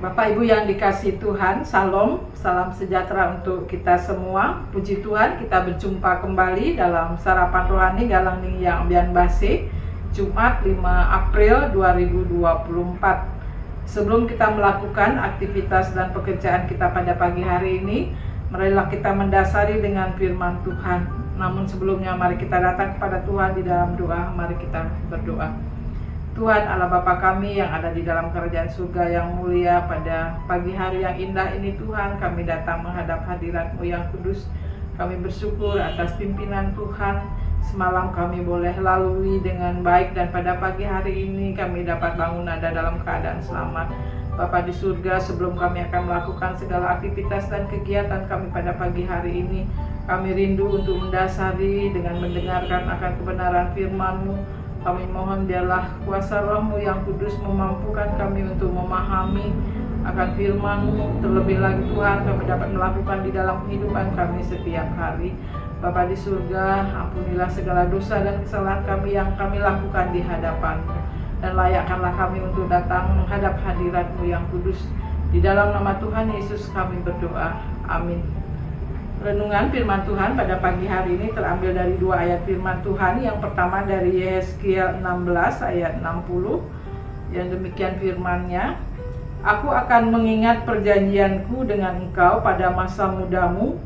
Bapak Ibu yang dikasihi Tuhan, Salam, salam sejahtera untuk kita semua. Puji Tuhan, kita berjumpa kembali dalam Sarapan Rohani Galang Ning Yang Ambian Base, Jumat 5 April 2024. Sebelum kita melakukan aktivitas dan pekerjaan kita pada pagi hari ini, marilah kita mendasari dengan firman Tuhan. Namun sebelumnya mari kita datang kepada Tuhan di dalam doa. Mari kita berdoa. Tuhan Allah Bapa kami yang ada di dalam kerajaan surga yang mulia, pada pagi hari yang indah ini Tuhan, kami datang menghadap hadirat-Mu yang kudus. Kami bersyukur atas pimpinan Tuhan. Semalam kami boleh lalui dengan baik, dan pada pagi hari ini kami dapat bangun ada dalam keadaan selamat. Bapa di surga, sebelum kami akan melakukan segala aktivitas dan kegiatan kami pada pagi hari ini, kami rindu untuk mendasari dengan mendengarkan akan kebenaran firman-Mu. Kami mohon biarlah kuasa Roh-Mu yang kudus memampukan kami untuk memahami akan firman-Mu. Terlebih lagi Tuhan, kami dapat melakukan di dalam kehidupan kami setiap hari. Bapa di surga, ampunilah segala dosa dan kesalahan kami yang kami lakukan di hadapan-Mu, dan layakkanlah kami untuk datang menghadap hadirat-Mu yang kudus. Di dalam nama Tuhan Yesus kami berdoa, amin. Renungan firman Tuhan pada pagi hari ini terambil dari dua ayat firman Tuhan. Yang pertama dari Yehezkiel 16 ayat 60, yang demikian firman-Nya, Aku akan mengingat perjanjianku dengan engkau pada masa mudamu,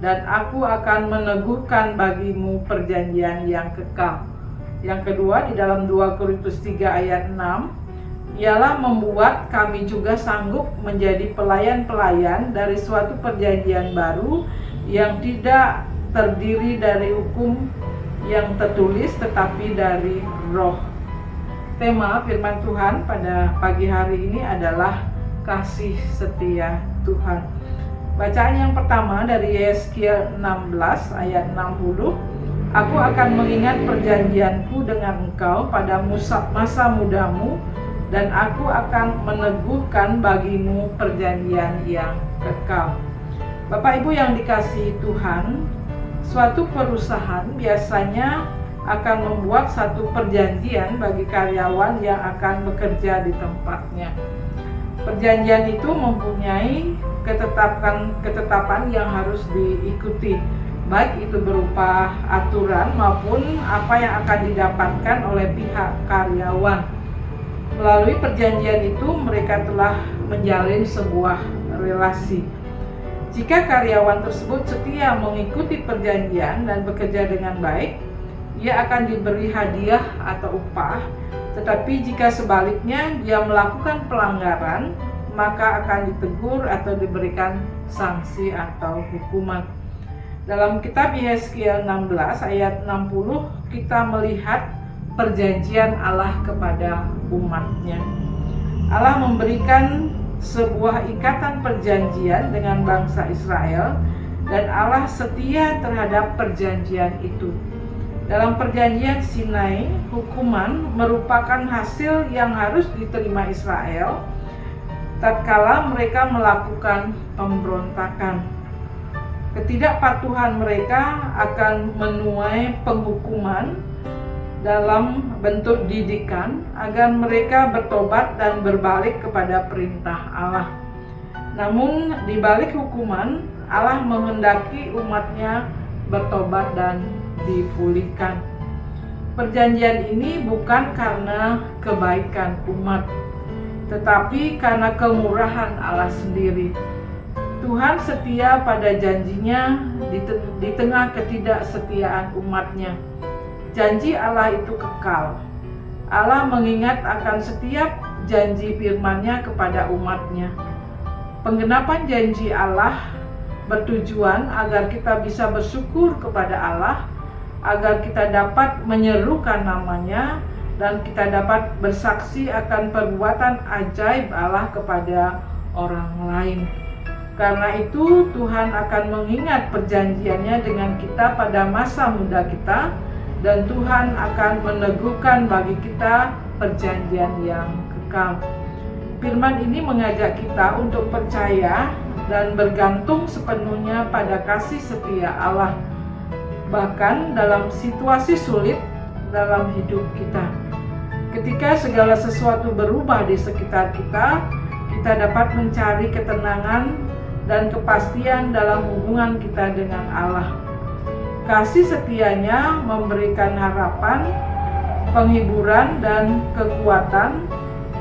dan aku akan meneguhkan bagimu perjanjian yang kekal. Yang kedua di dalam 2 Korintus 3 ayat 6, ialah membuat kami juga sanggup menjadi pelayan-pelayan dari suatu perjanjian baru yang tidak terdiri dari hukum yang tertulis, tetapi dari Roh. Tema firman Tuhan pada pagi hari ini adalah kasih setia Tuhan. Bacaan yang pertama dari Yehezkiel 16 ayat 60, Aku akan mengingat perjanjianku dengan engkau pada masa mudamu, dan aku akan meneguhkan bagimu perjanjian yang kekal. Bapak Ibu yang dikasihi Tuhan, suatu perusahaan biasanya akan membuat satu perjanjian bagi karyawan yang akan bekerja di tempatnya. Perjanjian itu mempunyai ketetapan yang harus diikuti, baik itu berupa aturan maupun apa yang akan didapatkan oleh pihak karyawan. Melalui perjanjian itu mereka telah menjalin sebuah relasi. Jika karyawan tersebut setia mengikuti perjanjian dan bekerja dengan baik, ia akan diberi hadiah atau upah. Tetapi jika sebaliknya dia melakukan pelanggaran, maka akan ditegur atau diberikan sanksi atau hukuman. Dalam kitab Yehezkiel 16 ayat 60, kita melihat perjanjian Allah kepada umat-Nya. Allah memberikan sebuah ikatan perjanjian dengan bangsa Israel, dan Allah setia terhadap perjanjian itu. Dalam perjanjian Sinai, hukuman merupakan hasil yang harus diterima Israel tatkala mereka melakukan pemberontakan. Ketidakpatuhan mereka akan menuai penghukuman dalam bentuk didikan agar mereka bertobat dan berbalik kepada perintah Allah. Namun di balik hukuman, Allah menghendaki umat-Nya bertobat dan dipulihkan. Perjanjian ini bukan karena kebaikan umat, tetapi karena kemurahan Allah sendiri. Tuhan setia pada janjinya di tengah ketidaksetiaan umat-Nya. Janji Allah itu kekal. Allah mengingat akan setiap janji firman-Nya kepada umat-Nya. Penggenapan janji Allah bertujuan agar kita bisa bersyukur kepada Allah, agar kita dapat menyerukan nama-Nya, dan kita dapat bersaksi akan perbuatan ajaib Allah kepada orang lain. Karena itu Tuhan akan mengingat perjanjian-Nya dengan kita pada masa muda kita, dan Tuhan akan meneguhkan bagi kita perjanjian yang kekal. Firman ini mengajak kita untuk percaya dan bergantung sepenuhnya pada kasih setia Allah, bahkan dalam situasi sulit dalam hidup kita. Ketika segala sesuatu berubah di sekitar kita, kita dapat mencari ketenangan dan kepastian dalam hubungan kita dengan Allah. Kasih setianya memberikan harapan, penghiburan, dan kekuatan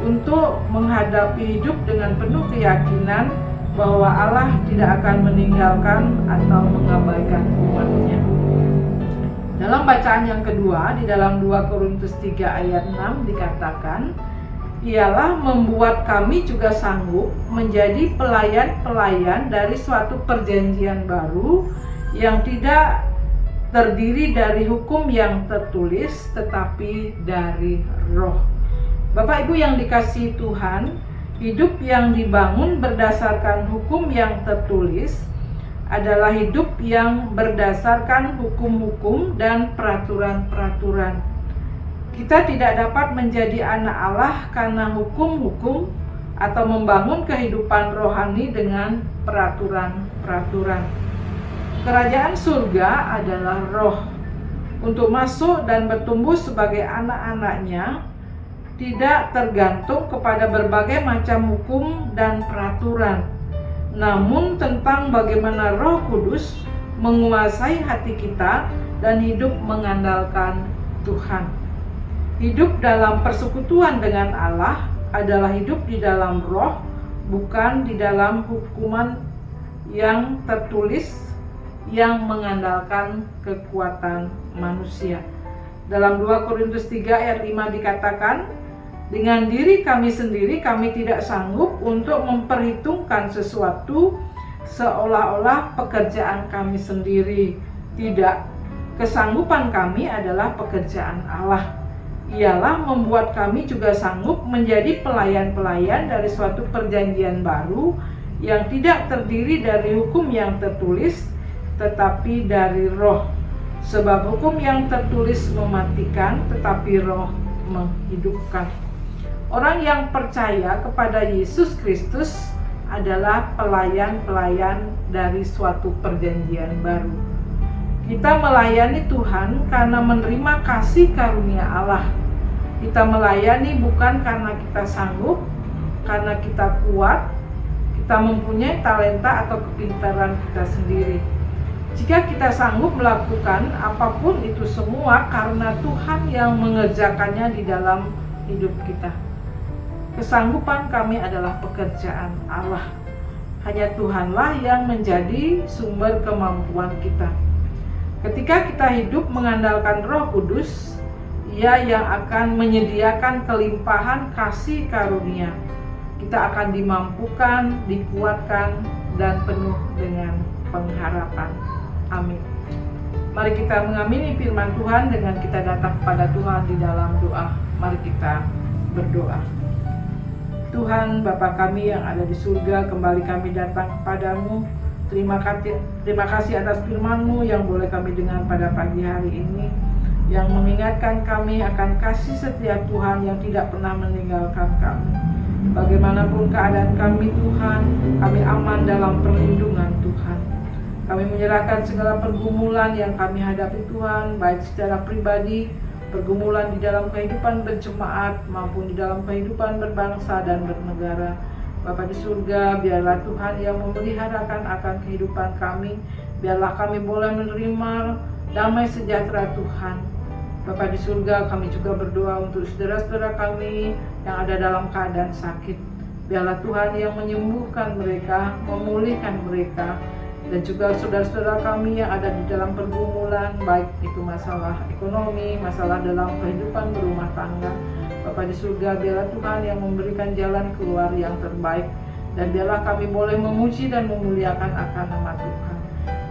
untuk menghadapi hidup dengan penuh keyakinan bahwa Allah tidak akan meninggalkan atau mengabaikan umat-Nya. Dalam bacaan yang kedua, di dalam 2 Korintus 3 ayat 6 dikatakan, ialah membuat kami juga sanggup menjadi pelayan-pelayan dari suatu perjanjian baru yang tidak terdiri dari hukum yang tertulis, tetapi dari roh. Bapak Ibu yang dikasihi Tuhan, hidup yang dibangun berdasarkan hukum yang tertulis adalah hidup yang berdasarkan hukum-hukum dan peraturan-peraturan. Kita tidak dapat menjadi anak Allah karena hukum-hukum atau membangun kehidupan rohani dengan peraturan-peraturan. Kerajaan surga adalah roh. Untuk masuk dan bertumbuh sebagai anak-anak-Nya tidak tergantung kepada berbagai macam hukum dan peraturan, namun tentang bagaimana Roh Kudus menguasai hati kita dan hidup mengandalkan Tuhan. Hidup dalam persekutuan dengan Allah adalah hidup di dalam roh, bukan di dalam hukuman yang tertulis yang mengandalkan kekuatan manusia. Dalam 2 Korintus 3 ayat 5 dikatakan, dengan diri kami sendiri kami tidak sanggup untuk memperhitungkan sesuatu seolah-olah pekerjaan kami sendiri. Tidak, kesanggupan kami adalah pekerjaan Allah. Ialah membuat kami juga sanggup menjadi pelayan-pelayan dari suatu perjanjian baru yang tidak terdiri dari hukum yang tertulis, tetapi dari roh. Sebab hukum yang tertulis mematikan, tetapi roh menghidupkan. Orang yang percaya kepada Yesus Kristus adalah pelayan-pelayan dari suatu perjanjian baru. Kita melayani Tuhan karena menerima kasih karunia Allah. Kita melayani bukan karena kita sanggup, karena kita kuat, kita mempunyai talenta atau kepintaran kita sendiri. Jika kita sanggup melakukan apapun itu semua karena Tuhan yang mengerjakannya di dalam hidup kita. Kesanggupan kami adalah pekerjaan Allah. Hanya Tuhanlah yang menjadi sumber kemampuan kita. Ketika kita hidup mengandalkan Roh Kudus, Ia yang akan menyediakan kelimpahan kasih karunia. Kita akan dimampukan, dikuatkan, dan penuh dengan pengharapan. Amin. Mari kita mengamini firman Tuhan dengan kita datang kepada Tuhan di dalam doa. Mari kita berdoa. Tuhan Bapa kami yang ada di surga, kembali kami datang kepadamu. Terima kasih atas firman-Mu yang boleh kami dengar pada pagi hari ini, yang mengingatkan kami akan kasih setia Tuhan yang tidak pernah meninggalkan kami. Bagaimanapun keadaan kami Tuhan, kami aman dalam perlindungan Tuhan. Kami menyerahkan segala pergumulan yang kami hadapi Tuhan, baik secara pribadi, pergumulan di dalam kehidupan berjemaat, maupun di dalam kehidupan berbangsa dan bernegara. Bapa di surga, biarlah Tuhan yang memeliharakan akan kehidupan kami. Biarlah kami boleh menerima damai sejahtera Tuhan. Bapa di surga, kami juga berdoa untuk saudara-saudara kami yang ada dalam keadaan sakit. Biarlah Tuhan yang menyembuhkan mereka, memulihkan mereka. Dan juga saudara-saudara kami yang ada di dalam pergumulan, baik itu masalah ekonomi, masalah dalam kehidupan berumah tangga. Bapa di surga, biarlah Tuhan yang memberikan jalan keluar yang terbaik. Dan biarlah kami boleh memuji dan memuliakan akan nama Tuhan.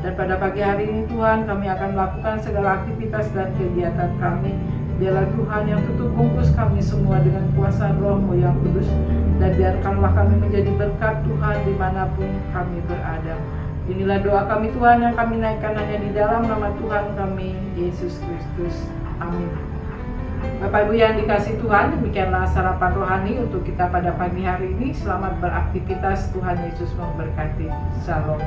Dan pada pagi hari ini Tuhan, kami akan melakukan segala aktivitas dan kegiatan kami. Biarlah Tuhan yang tutup bungkus kami semua dengan kuasa Roh-Mu yang kudus. Dan biarkanlah kami menjadi berkat Tuhan dimanapun kami berada. Inilah doa kami Tuhan yang kami naikkan hanya di dalam nama Tuhan kami, Yesus Kristus. Amin. Bapak Ibu yang dikasihi Tuhan, demikianlah sarapan rohani untuk kita pada pagi hari ini. Selamat beraktivitas, Tuhan Yesus memberkati. Shalom.